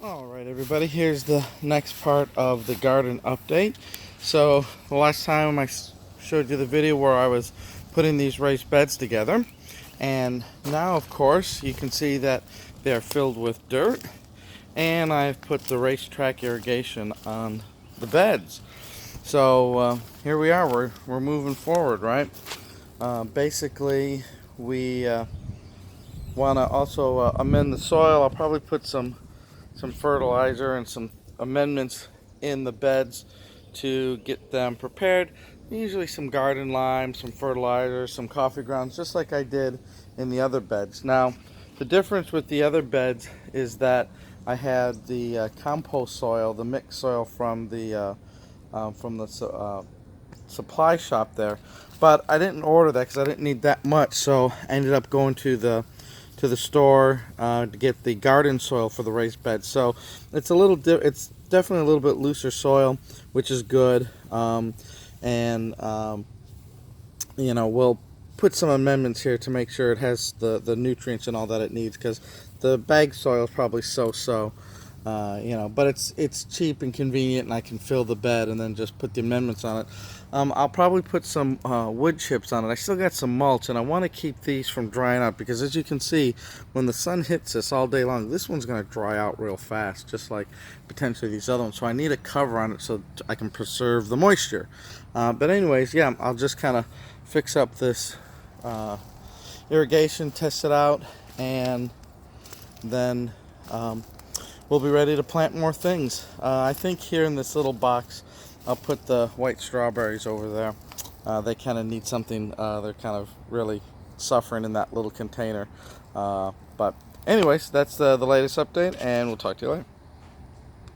Alright everybody, here's the next part of the garden update. So the last time I showed you the video where I was putting these raised beds together, and now of course you can see that they're filled with dirt, and I've put the racetrack irrigation on the beds. So here we are, we're moving forward, right? Basically we want to also amend the soil. I'll probably put some fertilizer and some amendments in the beds to get them prepared. Usually some garden lime, some fertilizer, some coffee grounds, just like I did in the other beds. Now, the difference with the other beds is that I had the compost soil, the mixed soil from the supply shop there, but I didn't order that because I didn't need that much, so I ended up going to the store to get the garden soil for the raised bed. So it's it's definitely a little bit looser soil, which is good. You know, we'll put some amendments here to make sure it has the nutrients and all that it needs, because the bag soil is probably so. You know, but it's cheap and convenient, and I can fill the bed and then just put the amendments on it. I'll probably put some wood chips on it. I still got some mulch, and I want to keep these from drying out, because as you can see, when the sun hits this all day long, this one's going to dry out real fast, just like potentially these other ones. So I need a cover on it so I can preserve the moisture. But anyways, yeah, I'll just kind of fix up this irrigation, test it out, and then we'll be ready to plant more things. I think here in this little box, I'll put the white strawberries over there. They kind of need something. They're kind of really suffering in that little container. But anyways, that's the latest update, and we'll talk to you later.